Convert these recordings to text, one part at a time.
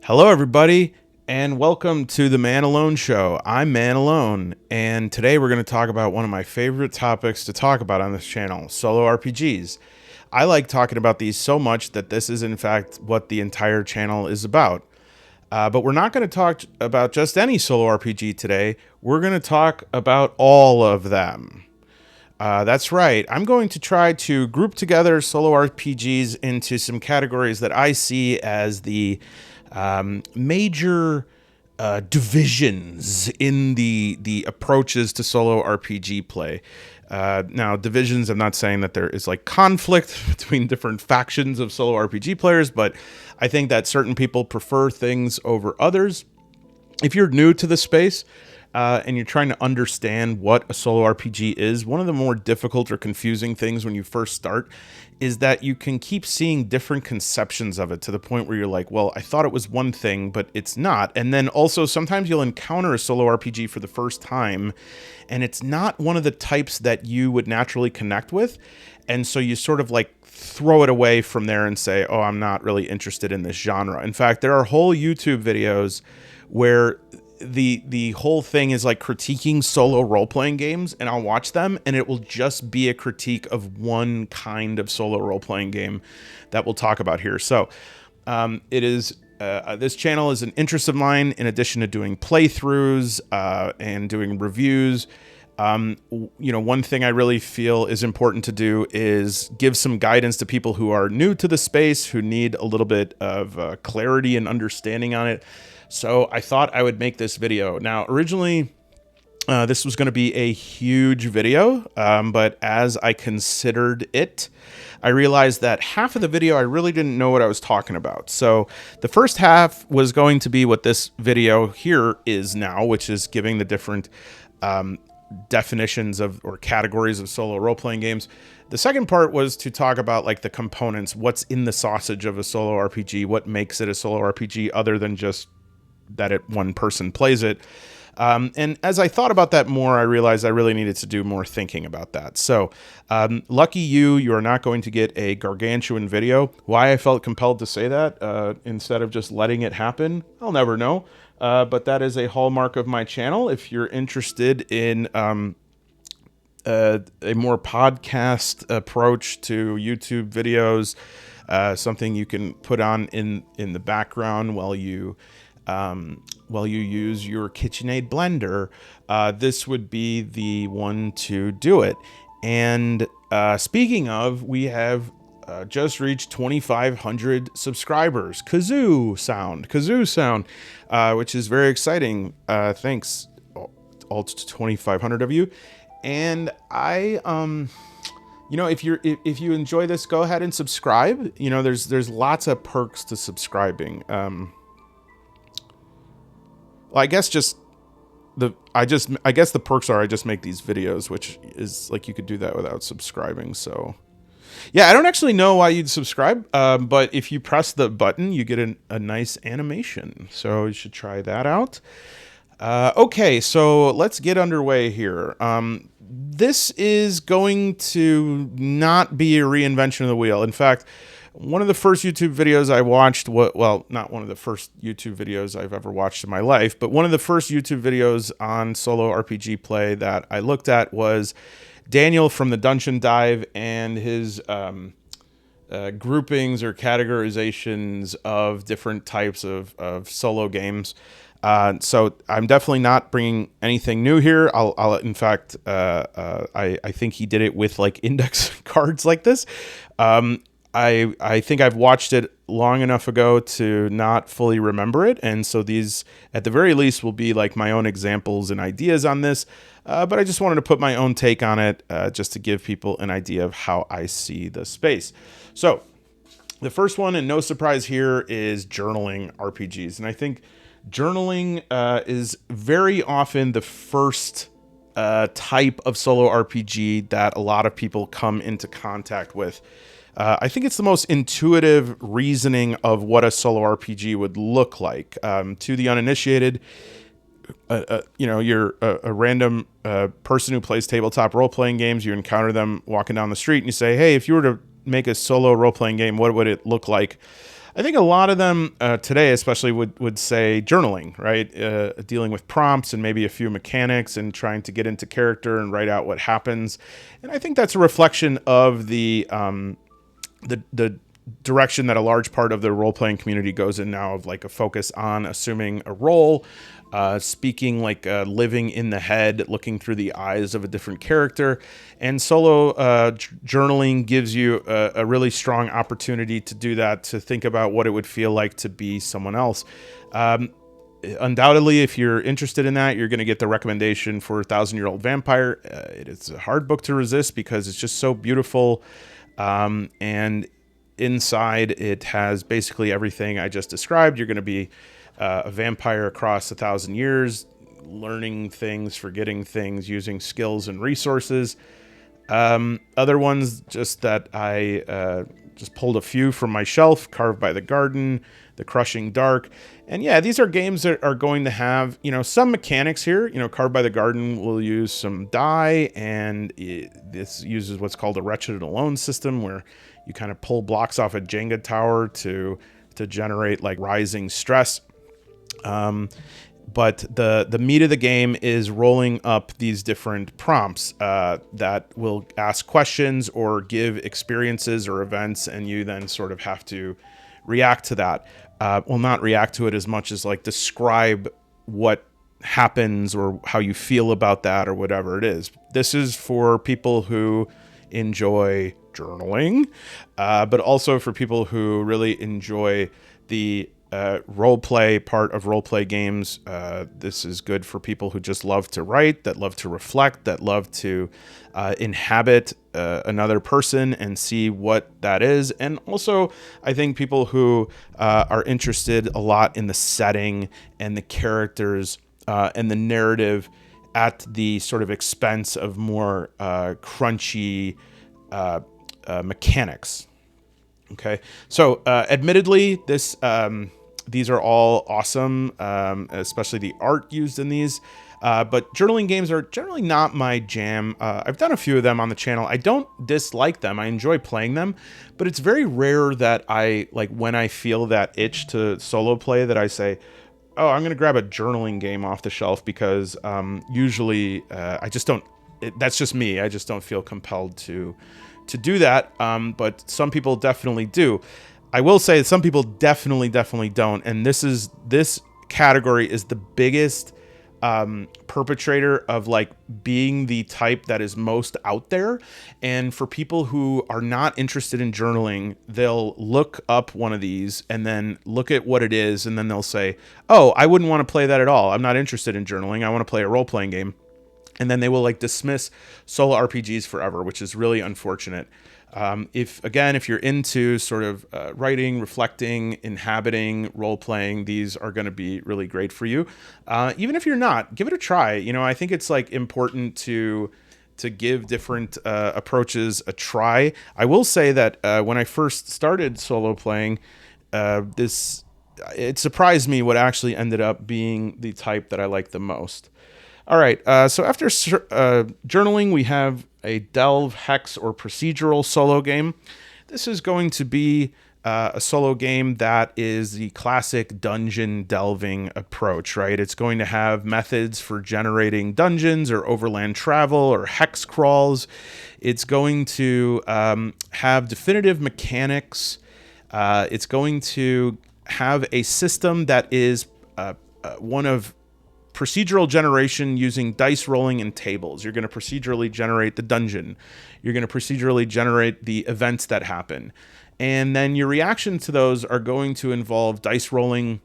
Hello, everybody, and welcome to the Man Alone Show. I'm Man Alone, and today we're going to talk about one of my favorite topics to talk about on this channel, solo RPGs. I like talking about these so much that this is, in fact, what the entire channel is about. But we're not going to talk about just any solo RPG today. We're going to talk about all of them. That's right. I'm going to try to group together solo RPGs into some categories that I see as the major divisions in the approaches to solo RPG play. Now, divisions, I'm not saying that there is like conflict between different factions of solo RPG players, but I think that certain people prefer things over others. If you're new to the space, and you're trying to understand what a solo RPG is, one of the more difficult or confusing things when you first start is that you can keep seeing different conceptions of it to the point where you're like, well, I thought it was one thing, but it's not. And then also sometimes you'll encounter a solo RPG for the first time, and it's not one of the types that you would naturally connect with. And so you sort of like throw it away from there and say, oh, I'm not really interested in this genre. In fact, there are whole YouTube videos where the whole thing is like critiquing solo role-playing games, and I'll watch them and it will just be a critique of one kind of solo role-playing game that we'll talk about here. So it is this channel is an interest of mine, in addition to doing playthroughs and doing reviews. One thing I really feel is important to do is give some guidance to people who are new to the space, who need a little bit of clarity and understanding on it. So I thought I would make this video. Now, originally, this was going to be a huge video, but as I considered it, I realized that half of the video I really didn't know what I was talking about. So the first half was going to be what this video here is now, which is giving the different definitions of or categories of solo role-playing games. The second part was to talk about like the components, what's in the sausage of a solo RPG, what makes it a solo RPG other than just that one person plays it. And as I thought about that more, I realized I really needed to do more thinking about that. So lucky you are not going to get a gargantuan video. Why I felt compelled to say that instead of just letting it happen, I'll never know. But that is a hallmark of my channel. If you're interested in a more podcast approach to YouTube videos, something you can put on in the background while you use your KitchenAid blender, this would be the one to do it. And speaking of, we have just reached 2,500 subscribers. Kazoo sound, which is very exciting. Thanks all to 2,500 of you. And I, if you enjoy this, go ahead and subscribe. There's lots of perks to subscribing. Well, I guess the perks are I just make these videos, which is like you could do that without subscribing. So yeah, I don't actually know why you'd subscribe, but if you press the button, you get a nice animation. So you should try that out. Okay, so let's get underway here. This is going to not be a reinvention of the wheel. In fact, one of the first YouTube videos I watched, well, not one of the first YouTube videos I've ever watched in my life, but one of the first YouTube videos on solo RPG play that I looked at was Daniel from the Dungeon Dive and his groupings or categorizations of different types of solo games. So I'm definitely not bringing anything new here. I'll in fact, I think he did it with like index cards like this. I think I've watched it long enough ago to not fully remember it. And so these, at the very least, will be like my own examples and ideas on this. But I just wanted to put my own take on it just to give people an idea of how I see the space. So the first one, and no surprise here, is journaling RPGs. And I think journaling is very often the first type of solo RPG that a lot of people come into contact with. I think it's the most intuitive reasoning of what a solo RPG would look like. To the uninitiated, you're a random person who plays tabletop role-playing games. You encounter them walking down the street and you say, hey, if you were to make a solo role-playing game, what would it look like? I think a lot of them today, especially, would say journaling, right? Dealing with prompts and maybe a few mechanics and trying to get into character and write out what happens. And I think that's a reflection of the direction that a large part of the role playing community goes in now, of like a focus on assuming a role, speaking like living in the head, looking through the eyes of a different character. And solo journaling gives you a really strong opportunity to do that, to think about what it would feel like to be someone else. Undoubtedly, if you're interested in that, you're going to get the recommendation for Thousand-Year-Old Vampire. It is a hard book to resist because it's just so beautiful. And inside it has basically everything I just described. You're going to be a vampire across 1,000 years, learning things, forgetting things, using skills and resources. Other ones just that I just pulled a few from my shelf: Carved by the Garden, The Crushing Dark. And yeah, these are games that are going to have, some mechanics here. Carved by the Garden will use some die, and this uses what's called a Wretched and Alone system, where you kind of pull blocks off a Jenga tower to generate like rising stress. But the meat of the game is rolling up these different prompts that will ask questions or give experiences or events, and you then sort of have to react to that. Well, not react to it as much as like describe what happens or how you feel about that or whatever it is. This is for people who enjoy journaling, but also for people who really enjoy the roleplay part of roleplay games. This is good for people who just love to write, that love to reflect, that love to inhabit another person and see what that is. And also, I think people who are interested a lot in the setting and the characters and the narrative at the sort of expense of more crunchy mechanics. Okay, so admittedly, these are all awesome, especially the art used in these. But journaling games are generally not my jam. I've done a few of them on the channel. I don't dislike them. I enjoy playing them, but it's very rare that when I feel that itch to solo play, that I say, oh, I'm going to grab a journaling game off the shelf, because usually I just don't. That's just me. I just don't feel compelled to do that. But some people definitely do. I will say some people definitely don't. And this category is the biggest perpetrator of like being the type that is most out there. And for people who are not interested in journaling, they'll look up one of these and then look at what it is, and then they'll say, oh, I wouldn't want to play that at all. I'm not interested in journaling. I want to play a role-playing game. And then they will like dismiss solo RPGs forever, which is really unfortunate. If you're into sort of writing, reflecting, inhabiting, role-playing, these are going to be really great for you. Even if you're not, give it a try. I think it's like important to give different approaches a try. I will say that when I first started solo playing, it surprised me what actually ended up being the type that I like the most. All right, so after journaling, we have a delve, hex, or procedural solo game. This is going to be a solo game that is the classic dungeon delving approach, right? It's going to have methods for generating dungeons or overland travel or hex crawls. It's going to have definitive mechanics. It's going to have a system that is one of procedural generation using dice rolling and tables. You're going to procedurally generate the dungeon. You're going to procedurally generate the events that happen. And then your reaction to those are going to involve dice rolling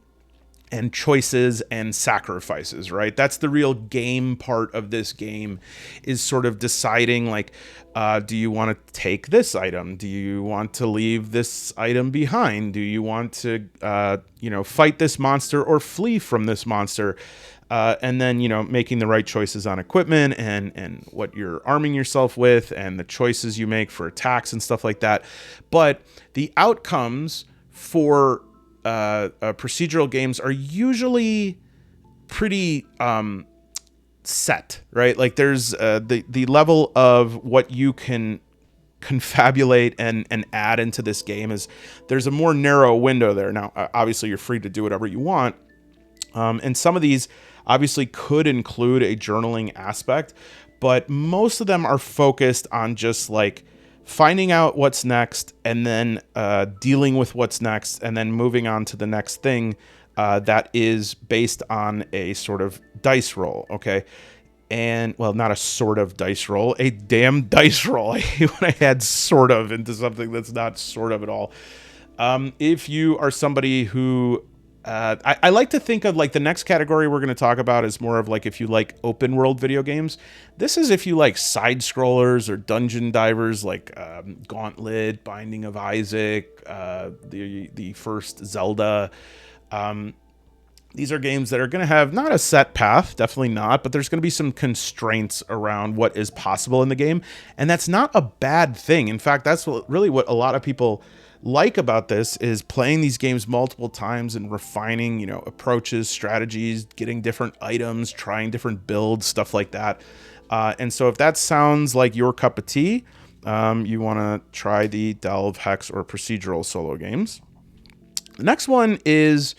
and choices and sacrifices, right? That's the real game part of this game, is sort of deciding like, do you want to take this item? Do you want to leave this item behind? Do you want to, fight this monster or flee from this monster? And then, making the right choices on equipment and what you're arming yourself with and the choices you make for attacks and stuff like that. But the outcomes for procedural games are usually pretty set, right? Like there's the level of what you can confabulate and add into this game is there's a more narrow window there. Now, obviously, you're free to do whatever you want. And some of these obviously could include a journaling aspect, but most of them are focused on just like finding out what's next and then dealing with what's next and then moving on to the next thing that is based on a sort of dice roll, okay? And, well, not a sort of dice roll, a damn dice roll. I hate when I add sort of into something that's not sort of at all. If you are somebody who... I like to think of like the next category we're going to talk about is more of like if you like open world video games. This is if you like side scrollers or dungeon divers like Gauntlet, Binding of Isaac, the first Zelda. These are games that are going to have not a set path, definitely not, but there's going to be some constraints around what is possible in the game. And that's not a bad thing. In fact, that's really what a lot of people like about this is playing these games multiple times and refining, approaches, strategies, getting different items, trying different builds, stuff like that. And so if that sounds like your cup of tea, you want to try the Delve, Hex, or procedural solo games. The next one is,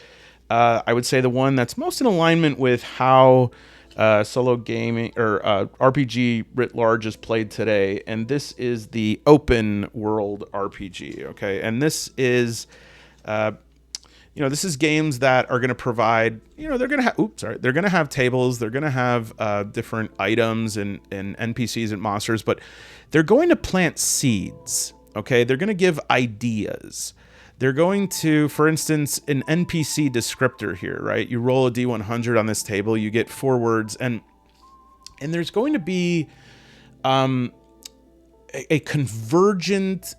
I would say, the one that's most in alignment with how solo gaming or RPG writ large is played today, and this is the open world RPG. Okay, and this is, this is games that are going to provide, they're going to have, they're going to have tables, they're going to have different items and NPCs and monsters, but they're going to plant seeds. Okay, they're going to give ideas. They're going to, for instance, an NPC descriptor here, right? You roll a D100 on this table, you get 4 words, and there's going to be a convergent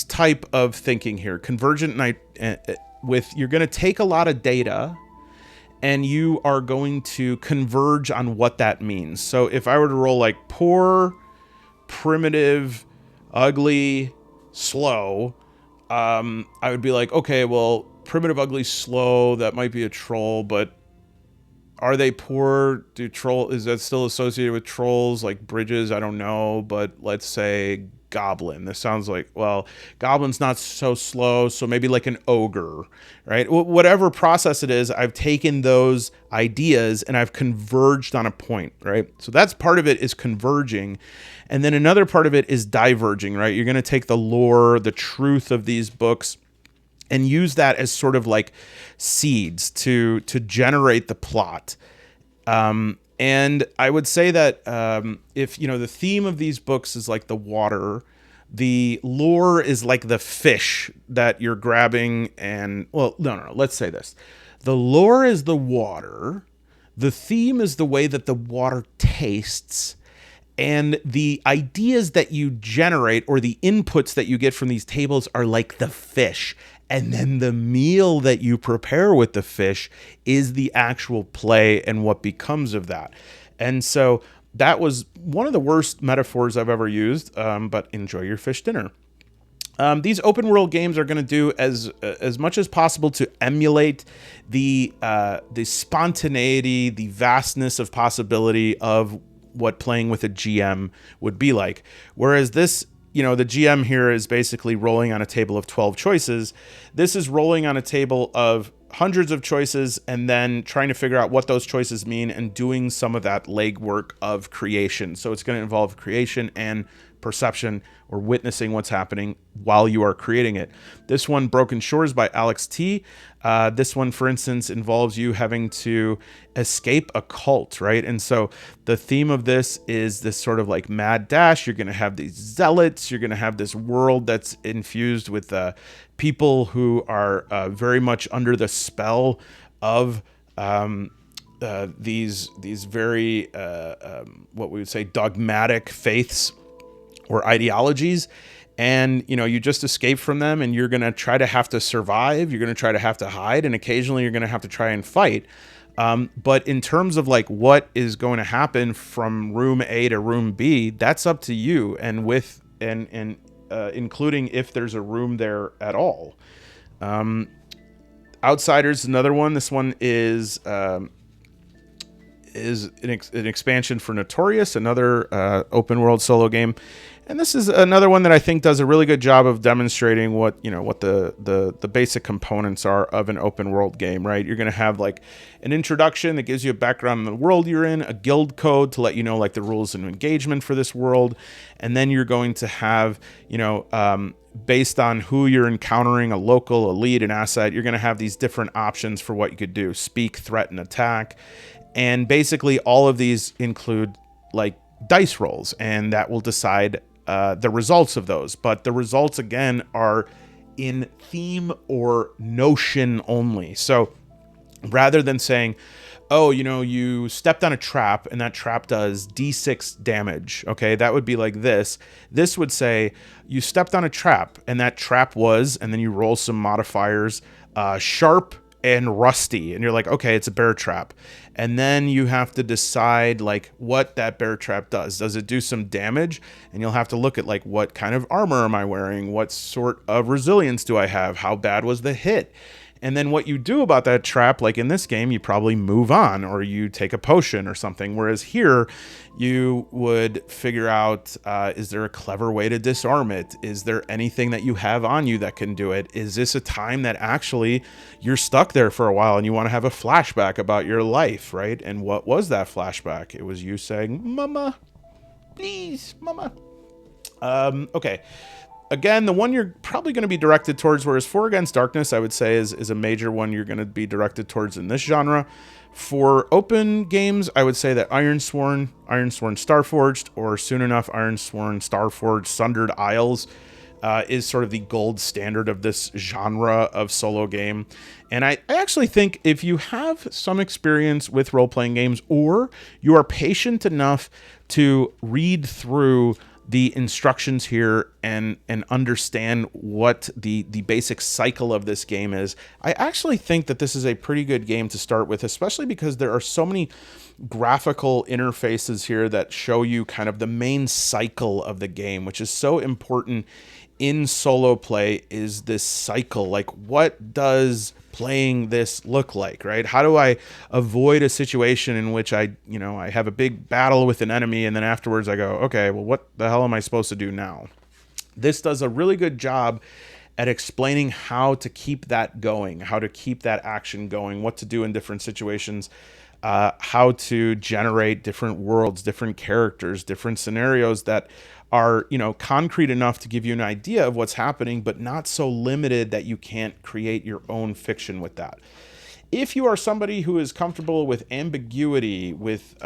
type of thinking here. Convergent, you're going to take a lot of data, and you are going to converge on what that means. So if I were to roll like poor, primitive, ugly, slow, I would be like, okay, well, primitive, ugly, slow, that might be a troll, but are they poor? Is that still associated with trolls, like bridges? I don't know, but let's say goblin. This sounds like, well, goblin's not so slow, so maybe like an ogre, right? Whatever process it is, I've taken those ideas and I've converged on a point, right? So that's part of it, is converging. And then another part of it is diverging, right? You're going to take the lore, the truth of these books, and use that as sort of like seeds to generate the plot. And I would say that if, the theme of these books is like the water, the lore is like the fish that you're grabbing and, well, no, let's say this. The lore is the water. The theme is the way that the water tastes. And the ideas that you generate or the inputs that you get from these tables are like the fish. And then the meal that you prepare with the fish is the actual play and what becomes of that. And so that was one of the worst metaphors I've ever used, but enjoy your fish dinner. These open world games are going to do as much as possible to emulate the spontaneity, the vastness of possibility of what playing with a GM would be like. Whereas this, the GM here is basically rolling on a table of 12 choices. This is rolling on a table of hundreds of choices and then trying to figure out what those choices mean and doing some of that legwork of creation. So it's going to involve creation and perception, or witnessing what's happening while you are creating it. This one, Broken Shores by Alex T. This one, for instance, involves you having to escape a cult, right? And so the theme of this is this sort of like mad dash. You're going to have these zealots. You're going to have this world that's infused with people who are very much under the spell of these very, what we would say, dogmatic faiths or ideologies, and you just escape from them, and you're going to try to have to survive, you're going to try to have to hide, and occasionally you're going to have to try and fight. But in terms of like what is going to happen from room A to room B, that's up to you, and including if there's a room there at all. Outsiders, another one. This one is an expansion for Notorious, another open world solo game. And this is another one that I think does a really good job of demonstrating what, what the basic components are of an open world game, right? You're going to have like an introduction that gives you a background in the world you're in, a guild code to let you know like the rules of engagement for this world. And then you're going to have, based on who you're encountering, a local, a lead, an asset, you're going to have these different options for what you could do: speak, threaten, attack. And basically all of these include like dice rolls, and that will decide the results of those. But the results, again, are in theme or notion only. So rather than saying, oh, you stepped on a trap and that trap does d6 damage, okay, that would be like this. This would say you stepped on a trap and that trap was, and then you roll some modifiers, sharp and rusty, and you're like, okay, it's a bear trap. And then you have to decide like what that bear trap does. Does it do some damage? And you'll have to look at like, what kind of armor am I wearing? What sort of resilience do I have? How bad was the hit? And then what you do about that trap, like in this game, you probably move on or you take a potion or something. Whereas here, you would figure out, is there a clever way to disarm it? Is there anything that you have on you that can do it? Is this a time that actually you're stuck there for a while and you want to have a flashback about your life, right? And what was that flashback? It was you saying, "Mama, please, Mama." Okay. Again, the one you're probably going to be directed towards, whereas For Against Darkness, I would say, is a major one you're going to be directed towards in this genre. For open games, I would say that Ironsworn Starforged, or soon enough Ironsworn Starforged Sundered Isles, is sort of the gold standard of this genre of solo game. And I actually think if you have some experience with role-playing games, or you are patient enough to read through the instructions here and understand what the basic cycle of this game is, I actually think that this is a pretty good game to start with, especially because there are so many graphical interfaces here that show you kind of the main cycle of the game, which is so important in solo play. Is this cycle, like what does playing this look like, right? How do I avoid a situation in which I have a big battle with an enemy and then afterwards I go, okay, well, what the hell am I supposed to do now? This does a really good job at explaining how to keep that going, how to keep that action going, what to do in different situations, how to generate different worlds, different characters, different scenarios that are, concrete enough to give you an idea of what's happening, but not so limited that you can't create your own fiction with that. If you are somebody who is comfortable with ambiguity, with,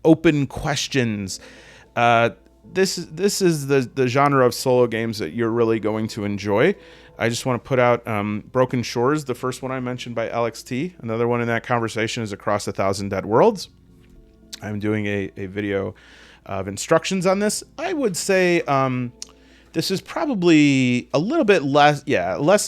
open questions, this is the genre of solo games that you're really going to enjoy. I just want to put out Broken Shores, the first one I mentioned by Alex T. Another one in that conversation is Across a Thousand Dead Worlds. I'm doing a video of instructions on this. I would say this is probably a little bit less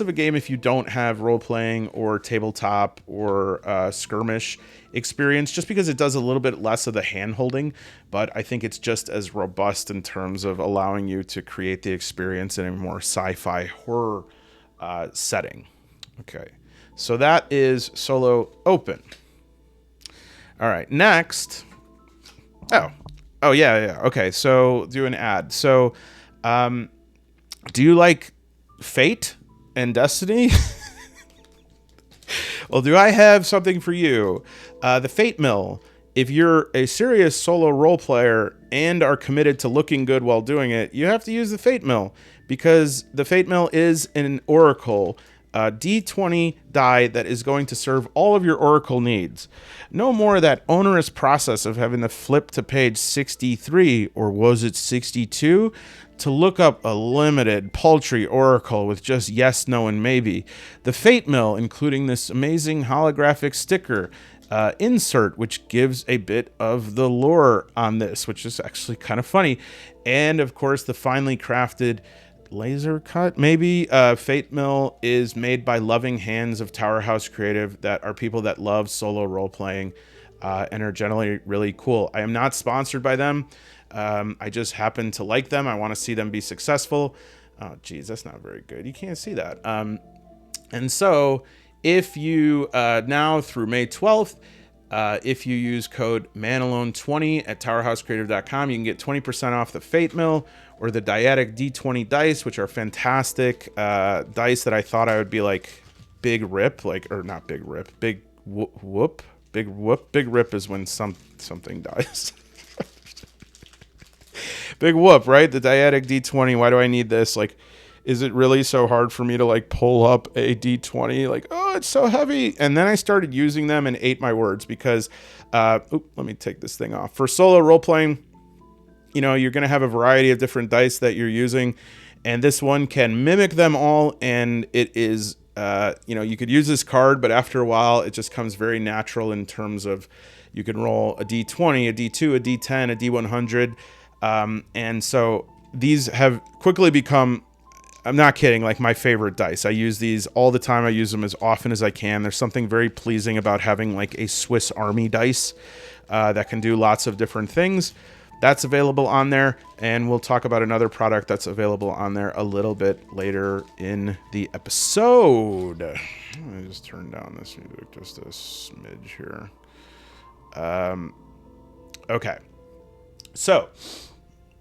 of a game if you don't have role-playing or tabletop or skirmish experience, just because it does a little bit less of the hand-holding, but I think it's just as robust in terms of allowing you to create the experience in a more sci-fi horror setting. Okay, so that is Solo Open. All right, next. Oh, yeah. Okay, so do an ad. So, do you like Fate and Destiny? Well, do I have something for you? The Fate Mill. If you're a serious solo role player and are committed to looking good while doing it, you have to use the Fate Mill, because the Fate Mill is an oracle D20 die that is going to serve all of your oracle needs. No more of that onerous process of having to flip to page 63, or was it 62, to look up a limited, paltry oracle with just yes, no, and maybe. The Fate Mill, including this amazing holographic sticker insert, which gives a bit of the lore on this, which is actually kind of funny. And of course, the finely crafted laser cut, maybe. Fate Mill is made by loving hands of Tower House Creative, that are people that love solo role playing and are generally really cool. I am not sponsored by them. I just happen to like them. I want to see them be successful. Oh, geez, that's not very good. You can't see that. And so if you now through May 12th If you use code manalone20 at towerhousecreative.com, you can get 20% off the Fate Mill or the Dyadic D20 dice, which are fantastic dice that I thought I would be like big rip, like, or not big rip, big whoop. Big whoop. Big rip is when something dies. Big whoop, right? The Dyadic D20. Why do I need this? Like, is it really so hard for me to like pull up a D20? Like, oh, it's so heavy. And then I started using them and ate my words because, let me take this thing off. For solo role playing, you know, you're going to have a variety of different dice that you're using, and this one can mimic them all. And it is, you know, you could use this card, but after a while, it just comes very natural in terms of you can roll a D20, a D2, a D10, a D100. And so these have quickly become, I'm not kidding, like my favorite dice. I use these all the time. I use them as often as I can. There's something very pleasing about having like a Swiss Army dice that can do lots of different things. That's available on there, and we'll talk about another product that's available on there a little bit later in the episode. Let me just turn down this music just a smidge here. Okay. So,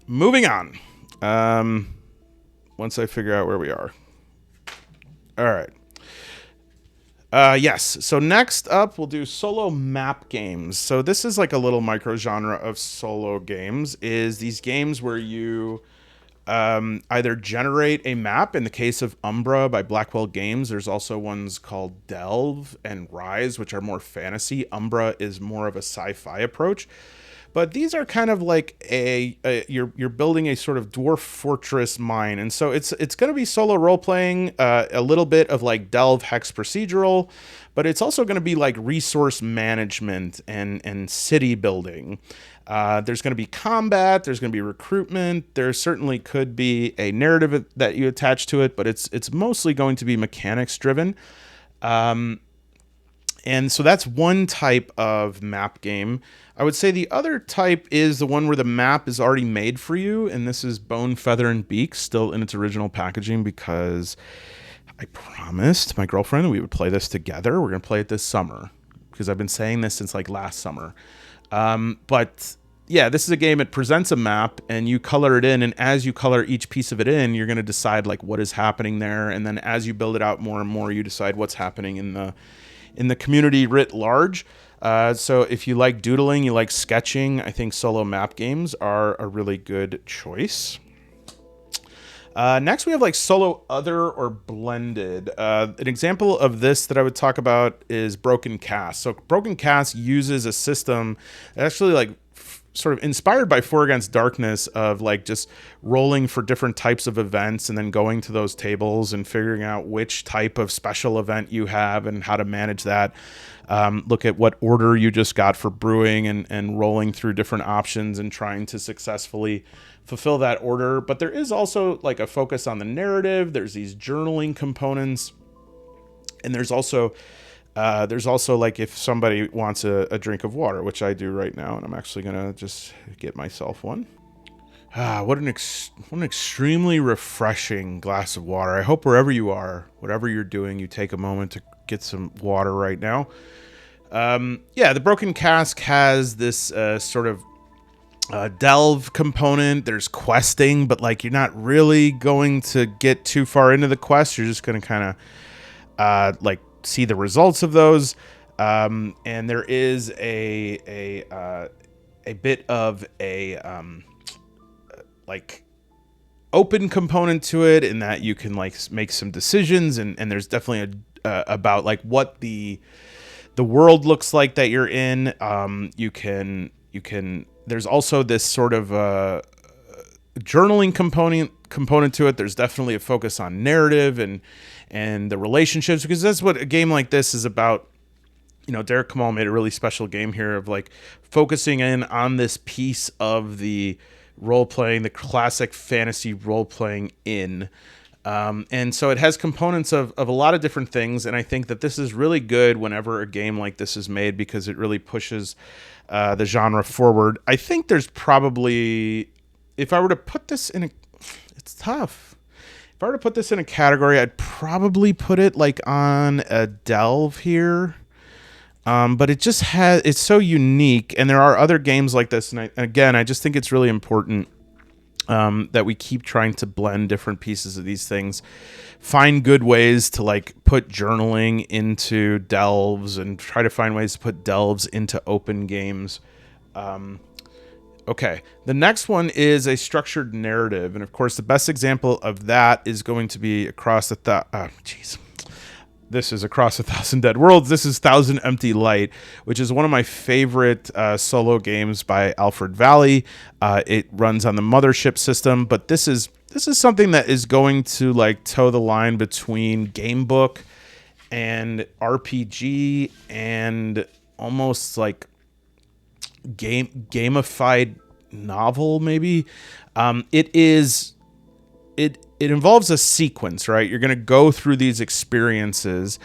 moving on. Once I figure out where we are. All right. Yes. So next up, we'll do solo map games. So this is like a little micro genre of solo games. Is these games where you either generate a map. In the case of Umbra by Blackwell Games, there's also ones called Delve and Rise, which are more fantasy. Umbra is more of a sci-fi approach. But these are kind of like you're building a sort of dwarf fortress mine, and so it's going to be solo role playing, a little bit of like Delve hex procedural, but it's also going to be like resource management and city building. There's going to be combat, there's going to be recruitment, there certainly could be a narrative that you attach to it, but it's mostly going to be mechanics driven. And so that's one type of map game. I would say the other type is the one where the map is already made for you. And this is Bone, Feather, and Beak, still in its original packaging, because I promised my girlfriend that we would play this together. We're going to play it this summer, because I've been saying this since like last summer. But yeah, this is a game. It presents a map and you color it in. And as you color each piece of it in, you're going to decide like what is happening there. And then as you build it out more and more, you decide what's happening in the community writ large. So if you like doodling, you like sketching, I think solo map games are a really good choice. Next, we have like solo other or blended. An example of this that I would talk about is Broken Cast. So Broken Cast uses a system that actually like sort of inspired by Four Against Darkness, of like just rolling for different types of events and then going to those tables and figuring out which type of special event you have and how to manage that. Look at what order you just got for brewing and rolling through different options and trying to successfully fulfill that order. But there is also like a focus on the narrative. There's these journaling components, and there's also like if somebody wants a drink of water, which I do right now, and I'm actually gonna just get myself one. What an extremely refreshing glass of water. I hope wherever you are, whatever you're doing, you take a moment to get some water right now. Yeah, the Broken Cask has this sort of delve component. There's questing, but like you're not really going to get too far into the quest. You're just going to kind of like see the results of those. And there is a bit of a like open component to it, in that you can like make some decisions, and there's definitely about like what the world looks like that you're in. You can there's also this sort of journaling component to it. There's definitely a focus on narrative and the relationships, because that's what a game like this is about. You know, Derek Kamal made a really special game here of like focusing in on this piece of the role-playing, the classic fantasy role-playing and so it has components of a lot of different things, and I think that this is really good whenever a game like this is made, because it really pushes the genre forward. I think there's probably, if I were to put this in it's tough. If I were to put this in a category, I'd probably put it like on a delve here. But it just it's so unique, and there are other games like this. And again, I just think it's really important that we keep trying to blend different pieces of these things, find good ways to like put journaling into delves, and try to find ways to put delves into open games. Okay, the next one is a structured narrative, and of course, the best example of that is going to be Across This is Across 1,000 Dead Worlds. This is Thousand Empty Light, which is one of my favorite solo games by Alfred Valley. It runs on the Mothership system, but this is something that is going to like toe the line between game book and RPG and almost like gamified novel, maybe. It involves a sequence, right? You're going to go through these experiences.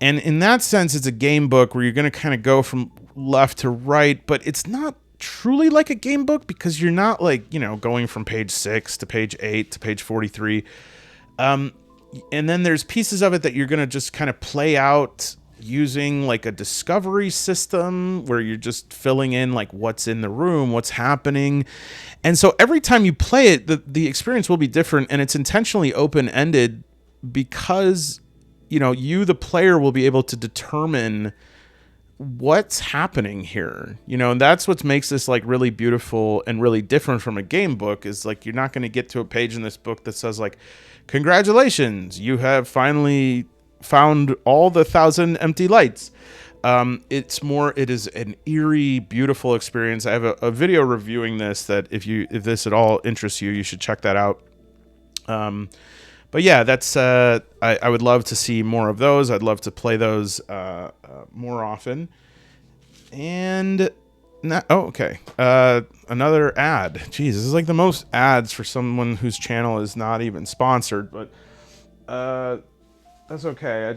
And in that sense, it's a game book where you're going to kind of go from left to right, but it's not truly like a game book because you're not like, going from page 6 to page 8 to page 43. And then there's pieces of it that you're going to just kind of play out using like a discovery system where you're just filling in like what's in the room, what's happening. And so every time you play it, the experience will be different, and it's intentionally open-ended because, you, the player, will be able to determine what's happening here. And that's what makes this like really beautiful and really different from a game book, is like you're not going to get to a page in this book that says like, congratulations, you have finally found all the 1,000 empty lights. It is an eerie, beautiful experience. I have a video reviewing this that if this at all interests you, you should check that out. But yeah, that's I would love to see more of those. I'd love to play those more often. And okay. Another ad. Jeez, this is like the most ads for someone whose channel is not even sponsored, but that's okay.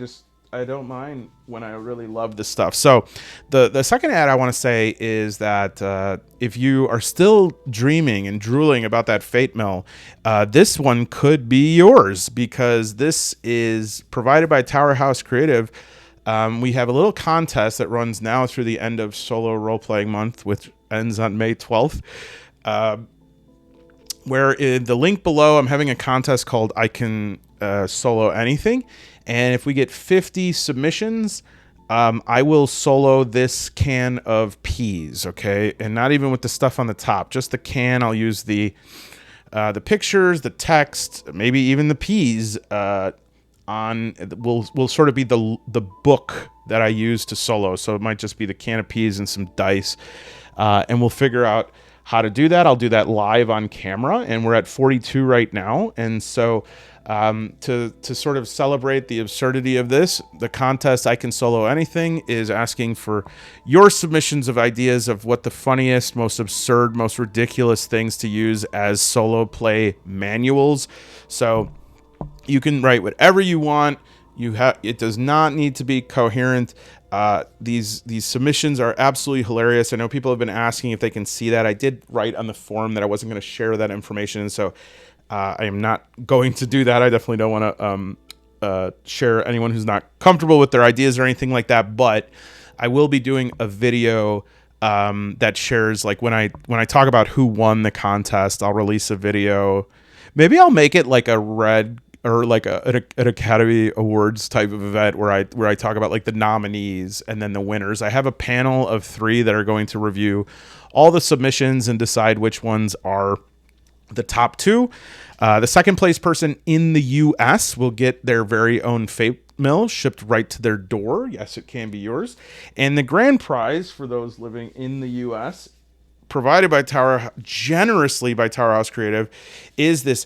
I don't mind when I really love this stuff. So the second ad I want to say is that if you are still dreaming and drooling about that Fate Mill, this one could be yours, because this is provided by Tower House Creative. We have a little contest that runs now through the end of Solo Role-Playing Month, which ends on May 12th. Where in the link below, I'm having a contest called I Can Solo Anything. And if we get 50 submissions, I will solo this can of peas, okay? And not even with the stuff on the top, just the can. I'll use the pictures, the text, maybe even the peas will sort of be the book that I use to solo. So it might just be the can of peas and some dice. And we'll figure out how to do that. I'll do that live on camera, and we're at 42 right now. And so to sort of celebrate the absurdity of this, the contest I Can Solo Anything is asking for your submissions of ideas of what the funniest, most absurd, most ridiculous things to use as solo play manuals. So you can write whatever you want. It does not need to be coherent. These submissions are absolutely hilarious. I know people have been asking if they can see that. I did write on the forum that I wasn't going to share that information, and so I am not going to do that. I definitely don't want to share anyone who's not comfortable with their ideas or anything like that. But I will be doing a video that shares, like, when I talk about who won the contest, I'll release a video. Maybe I'll make it like a red or like an Academy Awards type of event where I talk about like the nominees and then the winners. I have a panel of 3 that are going to review all the submissions and decide which ones are the top 2. The second place person in the US will get their very own Fate Mill shipped right to their door. Yes, it can be yours. And the grand prize for those living in the US, provided by generously by Tower House Creative, is this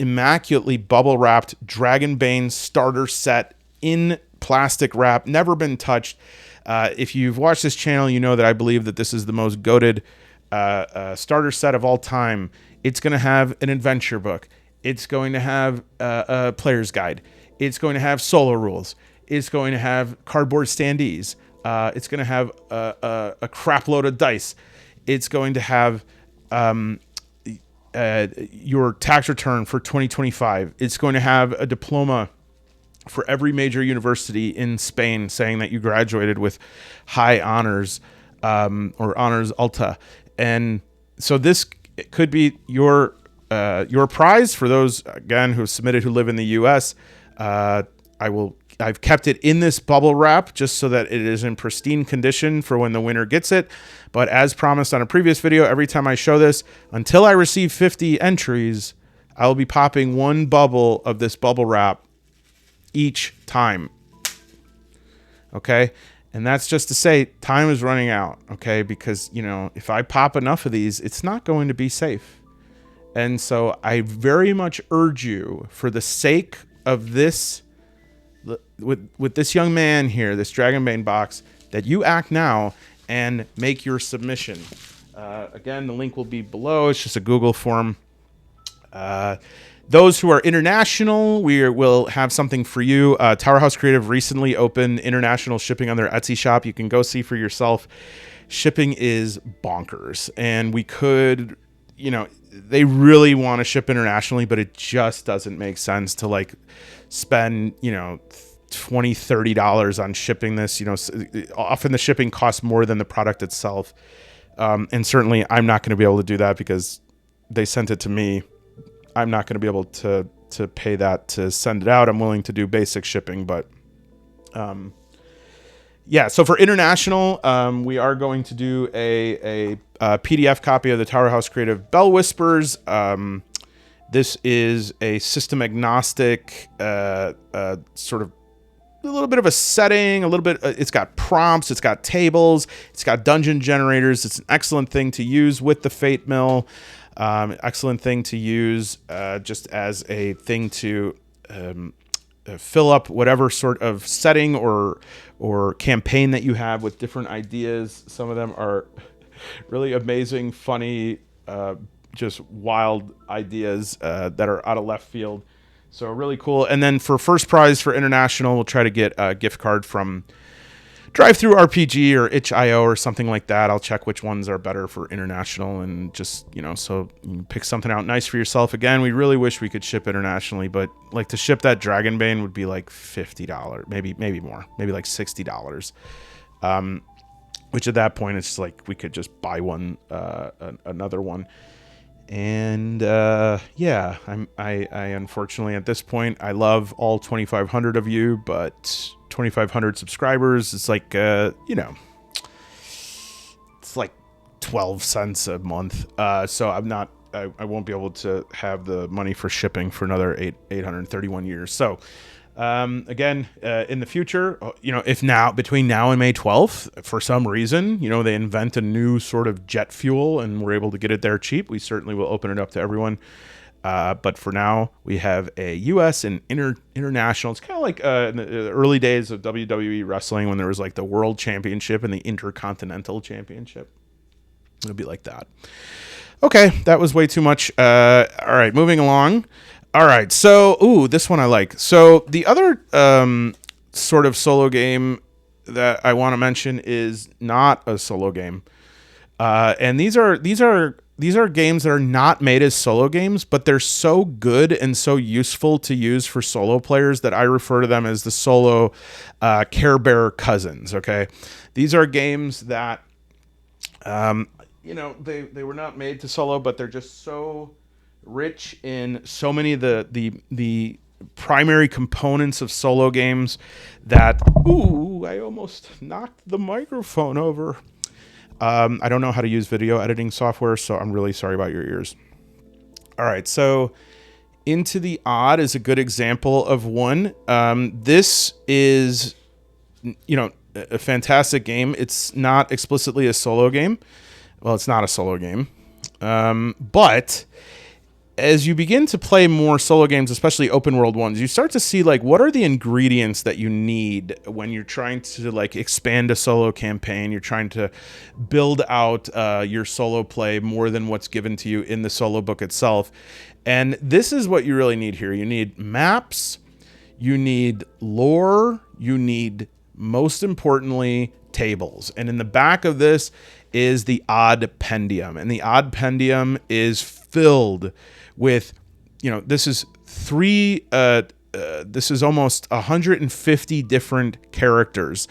immaculately bubble wrapped Dragonbane starter set in plastic wrap, never been touched. If you've watched this channel, you know that I believe that this is the most goated starter set of all time. It's going to have an adventure book. It's going to have a player's guide. It's going to have solo rules. It's going to have cardboard standees. It's going to have a crap load of dice. It's going to have your tax return for 2025. It's going to have a diploma for every major university in Spain saying that you graduated with high honors, or honors alta. And so this could be your prize for those, again, who submitted who live in the US. I've kept it in this bubble wrap just so that it is in pristine condition for when the winner gets it. But as promised on a previous video, every time I show this, until I receive 50 entries, I will be popping one bubble of this bubble wrap each time. Okay? And that's just to say time is running out, okay? Because, you know, if I pop enough of these, it's not going to be safe. And so I very much urge you, for the sake of this, with this young man here, this Dragonbane box, that you act now and make your submission. Again, the link will be below. It's just a Google form. Those who are international, we will have something for you. Tower House Creative recently opened international shipping on their Etsy shop. You can go see for yourself. Shipping is bonkers. And we could, you know, they really want to ship internationally, but it just doesn't make sense to like spend, you know, $20, $30 on shipping this. You know, often the shipping costs more than the product itself. And certainly I'm not going to be able to do that because they sent it to me. I'm not going to be able to pay that to send it out. I'm willing to do basic shipping, but yeah. So for international, we are going to do a PDF copy of the Tower House Creative Bell Whispers. This is a system agnostic, sort of a little bit of a setting, a little bit. It's got prompts, it's got tables, it's got dungeon generators. It's an excellent thing to use with the Fate Mill. Excellent thing to use just as a thing to fill up whatever sort of setting or campaign that you have with different ideas. Some of them are really amazing, funny, just wild ideas that are out of left field. So really cool. And then for first prize for international, we'll try to get a gift card from Drive-Thru RPG or itch.io or something like that. I'll check which ones are better for international and just, you know, so you can pick something out nice for yourself. Again, we really wish we could ship internationally, but like to ship that Dragonbane would be like $50, maybe more, maybe like $60. Which at that point it's like we could just buy one, another one. And yeah, I unfortunately at this point, I love all 2,500 of you, but 2,500 subscribers, it's like, you know, it's like 12 cents a month. So I won't be able to have the money for shipping for another 831 years. So again, in the future, you know, if between now and May 12th, for some reason, you know, they invent a new sort of jet fuel and we're able to get it there cheap, we certainly will open it up to everyone. But for now, we have a U.S. and international. It's kind of like in the early days of WWE wrestling when there was like the World Championship and the Intercontinental Championship. It'll be like that. Okay, that was way too much. All right, moving along. All right, so, this one I like. So the other sort of solo game that I want to mention is not a solo game. And these are games that are not made as solo games, but they're so good and so useful to use for solo players that I refer to them as the solo Care Bear cousins, okay? These are games that, you know, they were not made to solo, but they're just so rich in so many of the primary components of solo games that, I almost knocked the microphone over. I don't know how to use video editing software, so I'm really sorry about your ears. All right, so Into the Odd is a good example of one. This is, you know, a fantastic game. It's not explicitly a solo game. Well, it's not a solo game. But as you begin to play more solo games, especially open world ones, you start to see like what are the ingredients that you need when you're trying to like expand a solo campaign. You're trying to build out your solo play more than what's given to you in the solo book itself. And this is what you really need here. You need maps, you need lore, you need, most importantly, tables. And in the back of this is the Oddpendium. And the Oddpendium is filled with, you know, this is three this is almost 150 different characters.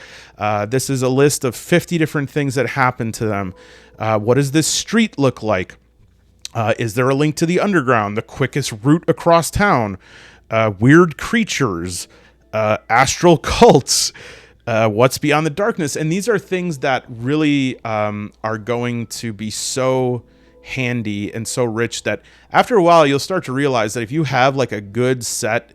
This is a list of 50 different things that happen to them. What does this street look like? Is there a link to the underground? The quickest route across town? Weird creatures? Astral cults? What's beyond the darkness? And these are things that really are going to be so handy and so rich that after a while you'll start to realize that if you have like a good set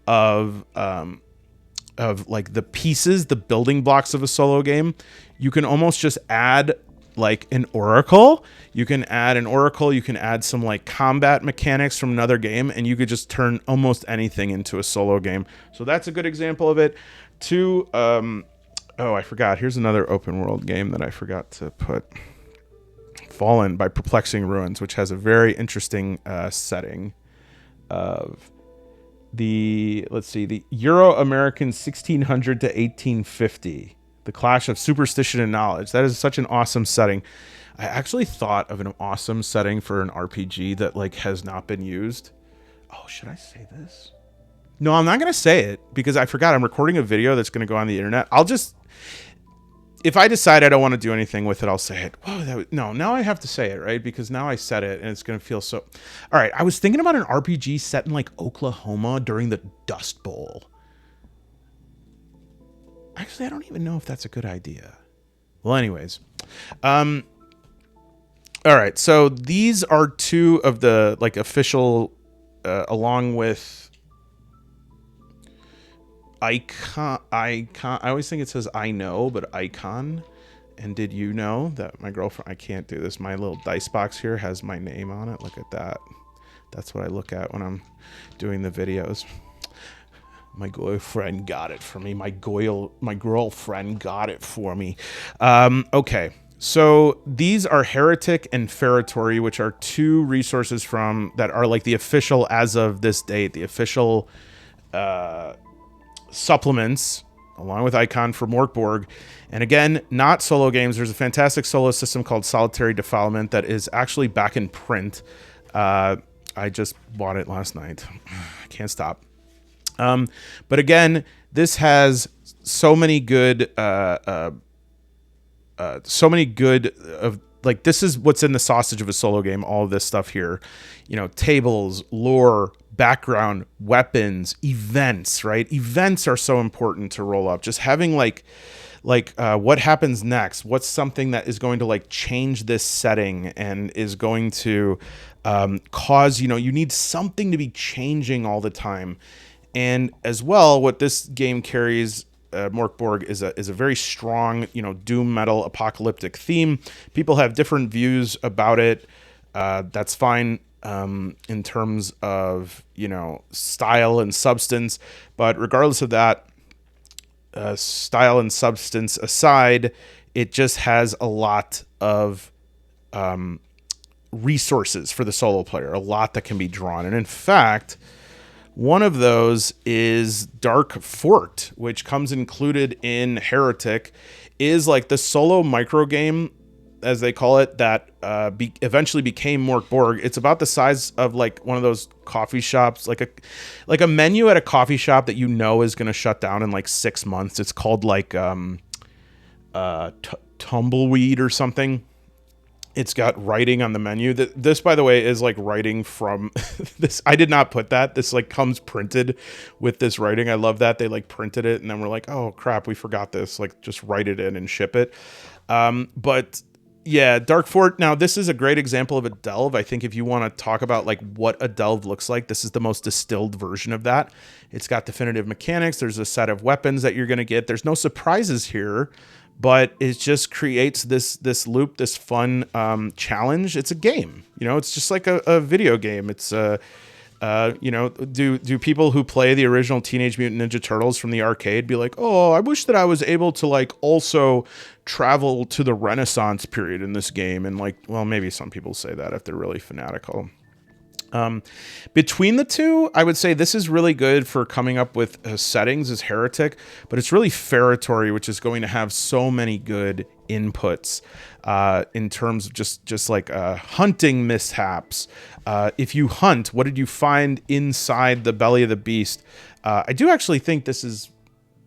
of like the pieces, the building blocks of a solo game, you can almost just add like an oracle. You can add some like combat mechanics from another game, and you could just turn almost anything into a solo game. So that's a good example of it. Two, oh, I forgot. Here's another open world game that I forgot to put. Fallen by Perplexing Ruins, which has a very interesting setting of the Euro-American 1600 to 1850. The clash of superstition and knowledge. That is such an awesome setting. I actually thought of an awesome setting for an RPG that like has not been used. Oh, should I say this? No, I'm not going to say it because I forgot. I'm recording a video that's going to go on the internet. If I decide I don't want to do anything with it, I'll say it. Whoa, now I have to say it, right? Because now I said it and it's going to feel so... All right, I was thinking about an RPG set in like Oklahoma during the Dust Bowl. Actually, I don't even know if that's a good idea. Well, anyways. All right, so these are two of the like official, along with icon. I always think it says I know, but icon. And did you know that my girlfriend, I can't do this. My little dice box here has my name on it. Look at that. That's what I look at when I'm doing the videos. My girlfriend got it for me. My girlfriend got it for me. Okay. So these are Heretic and Feretory, which are two resources that are like the official, as of this date, the official supplements, along with Icon, for Mörk Börg. And again, not solo games. There's a fantastic solo system called Solitary Defilement that is actually back in print. I just bought it last night. I can't stop. But again, this has so many good, like, this is what's in the sausage of a solo game. All of this stuff here, you know, tables, lore, background, weapons, events, right? Events are so important to roll up. Just having like what happens next? What's something that is going to like change this setting and is going to, cause, you need something to be changing all the time. And as well, what this game carries, Mörk Börg, is a very strong, doom metal apocalyptic theme. People have different views about it. That's fine in terms of, style and substance. But regardless of that, style and substance aside, it just has a lot of resources for the solo player, a lot that can be drawn. And in fact, one of those is Dark Fort, which comes included in Heretic, is like the solo micro game, as they call it, that eventually became Mörk Börg. It's about the size of like one of those coffee shops, like a menu at a coffee shop that is going to shut down in like 6 months. It's called like Tumbleweed or something. It's got writing on the menu. This, by the way, is like writing from this. I did not put that. This like comes printed with this writing. I love that. They like printed it and then we're like, oh crap, we forgot this. Like just write it in and ship it. But yeah, Dark Fort. Now this is a great example of a delve. I think if you want to talk about like what a delve looks like, this is the most distilled version of that. It's got definitive mechanics. There's a set of weapons that you're going to get. There's no surprises here. But it just creates this loop, this fun challenge. It's a game, it's just like a video game. It's do people who play the original Teenage Mutant Ninja Turtles from the arcade be like, oh, I wish that I was able to like also travel to the Renaissance period in this game? And like, well, maybe some people say that if they're really fanatical. Between the two, I would say this is really good for coming up with settings as Heretic, but it's really Feretory, which is going to have so many good inputs in terms of just like hunting mishaps. If you hunt, what did you find inside the belly of the beast? I do actually think this is...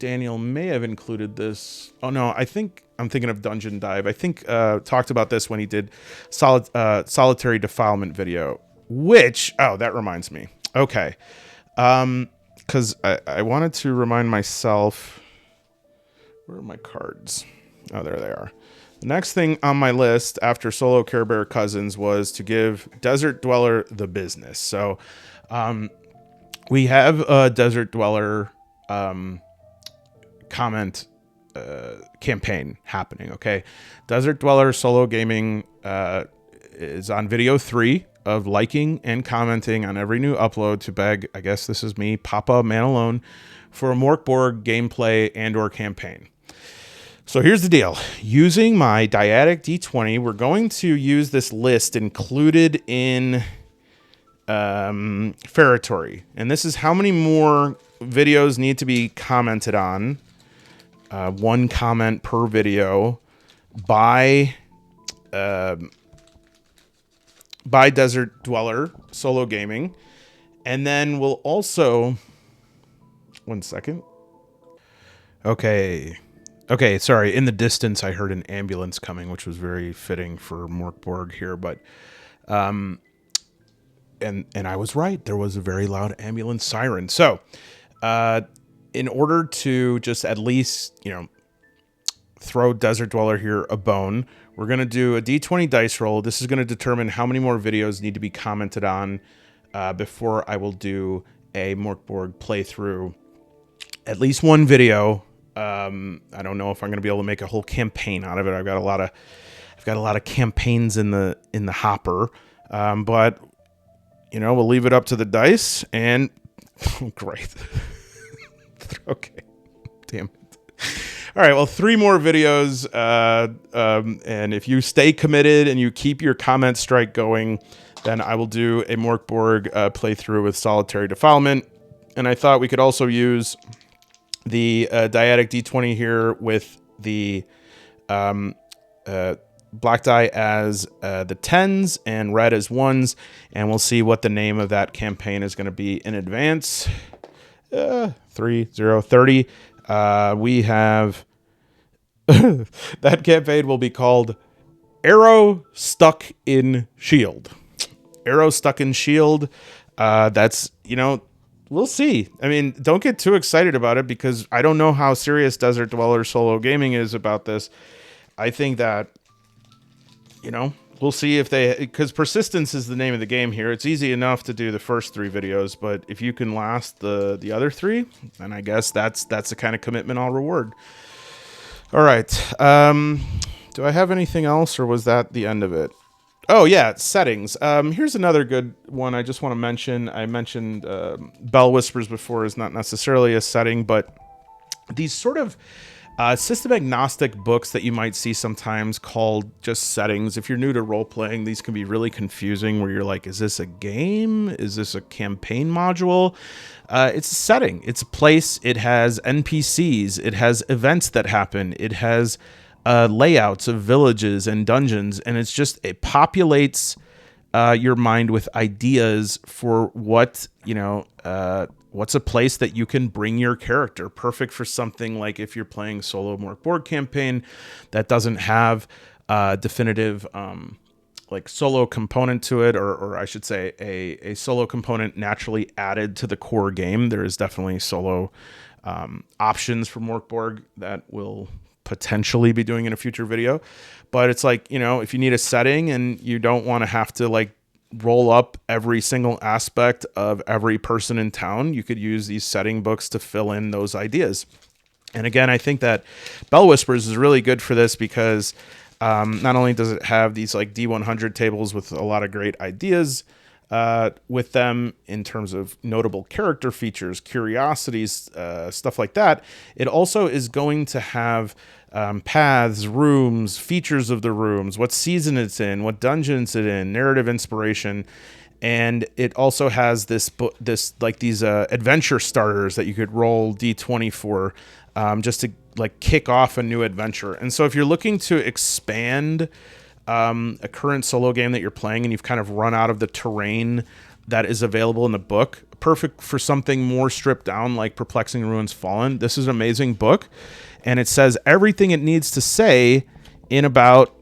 Daniel may have included this. Oh, no, I think I'm thinking of Dungeon Dive. I think talked about this when he did Solitary Defilement video. Which, oh, that reminds me. Okay. Because I wanted to remind myself, where are my cards? Oh, there they are. The next thing on my list after Solo Care Bear Cousins was to give Desert Dweller the business. So we have a Desert Dweller comment campaign happening, okay? Desert Dweller Solo Gaming is on video 3 of liking and commenting on every new upload to beg, I guess this is me, Papa Man Alone, for a Mörk Börg gameplay and or campaign. So here's the deal. Using my dyadic D20, we're going to use this list included in Feretory. And this is how many more videos need to be commented on. 1 comment per video by Desert Dweller Solo Gaming. And then we'll also... One second. Okay, sorry. In the distance, I heard an ambulance coming, which was very fitting for Mörk Börg here. But, and I was right. There was a very loud ambulance siren. So, in order to just at least, throw Desert Dweller here a bone, we're going to do a D20 dice roll. This is going to determine how many more videos need to be commented on before I will do a Mörk Börg playthrough. At least 1 video. I don't know if I'm going to be able to make a whole campaign out of it. I've got a lot of campaigns in the hopper. But we'll leave it up to the dice and great. Okay. Damn it. All right. Well, 3 more videos. And if you stay committed and you keep your comment strike going, then I will do a Mörk Börg playthrough with Solitary Defilement. And I thought we could also use the dyadic D20 here with the black die as the 10s and red as 1s. And we'll see what the name of that campaign is going to be in advance. 30. We have... that campaign will be called Arrow Stuck in Shield. Arrow Stuck in Shield. That's, we'll see. I mean, don't get too excited about it because I don't know how serious Desert Dweller Solo Gaming is about this. I think that, we'll see if they... Because persistence is the name of the game here. It's easy enough to do the first 3 videos, but if you can last the other 3, then I guess that's the kind of commitment I'll reward. All right. Do I have anything else, or was that the end of it? Oh, yeah, settings. Here's another good one I just want to mention. I mentioned Bell Whispers before is not necessarily a setting, but these sort of system agnostic books that you might see sometimes called just settings. If you're new to role-playing, these can be really confusing where you're like, is this a game? Is this a campaign module? It's a setting. It's a place. It has NPCs. It has events that happen. It has layouts of villages and dungeons, and it populates your mind with ideas for what, what's a place that you can bring your character. Perfect for something like if you're playing solo Mörk Börg campaign that doesn't have a definitive like solo component to it, or I should say a solo component naturally added to the core game. There is definitely solo options for Mörk Börg that will potentially be doing in a future video. But it's like, if you need a setting and you don't want to have to like roll up every single aspect of every person in town, you could use these setting books to fill in those ideas. And again, I think that Bell Whispers is really good for this because not only does it have these like D100 tables with a lot of great ideas with them in terms of notable character features, curiosities, stuff like that, it also is going to have paths, rooms, features of the rooms, what season it's in, what dungeon it's in, narrative inspiration. And it also has this like these adventure starters that you could roll d20 for, just to like kick off a new adventure. And so if you're looking to expand a current solo game that you're playing and you've kind of run out of the terrain that is available in the book, perfect for something more stripped down like Perplexing Ruins Fallen, this is an amazing book. And it says everything it needs to say in about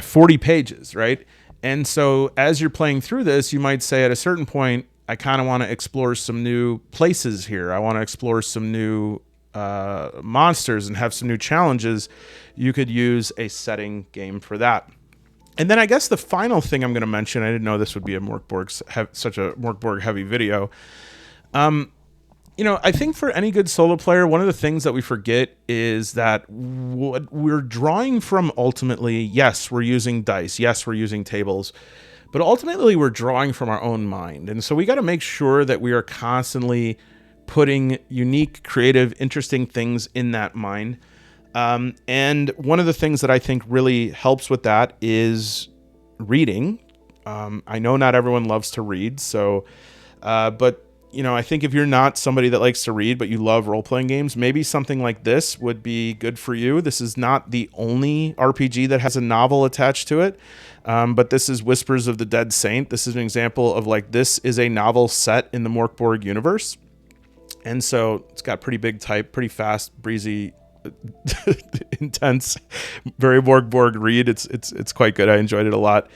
40 pages, right? And so as you're playing through this, you might say at a certain point, I kind of want to explore some new places here. I want to explore some new monsters and have some new challenges. You could use a setting game for that. And then I guess the final thing I'm going to mention, I didn't know this would be a such a Mörk Börg heavy video. I think for any good solo player, one of the things that we forget is that what we're drawing from ultimately, yes, we're using dice, yes, we're using tables, but ultimately we're drawing from our own mind. And so we got to make sure that we are constantly putting unique, creative, interesting things in that mind. And one of the things that I think really helps with that is reading. I know not everyone loves to read, so, but I think if you're not somebody that likes to read, but you love role-playing games, maybe something like this would be good for you. This is not the only RPG that has a novel attached to it, but this is Whispers of the Dead Saint. This is an example of this is a novel set in the Mörk Börg universe. And so it's got pretty big type, pretty fast, breezy, intense, very Mörk Börg read. It's quite good. I enjoyed it a lot.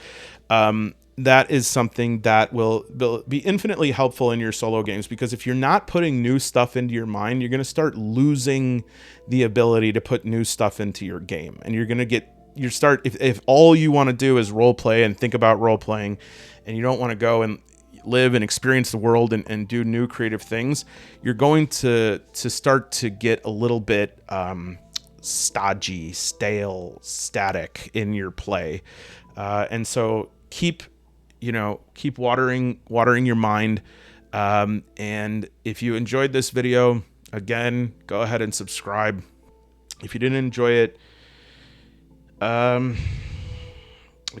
That is something that will be infinitely helpful in your solo games, because if you're not putting new stuff into your mind, you're going to start losing the ability to put new stuff into your game. And you're going to if all you want to do is role play and think about role playing, and you don't want to go and live and experience the world and do new creative things, you're going to start to get a little bit stodgy, stale, static in your play. And so keep watering your mind. And if you enjoyed this video, again, go ahead and subscribe. If you didn't enjoy it, I'll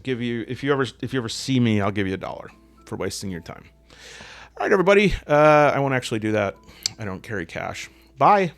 give you, if you ever see me, I'll give you $1 for wasting your time. All right, everybody. I won't actually do that. I don't carry cash. Bye.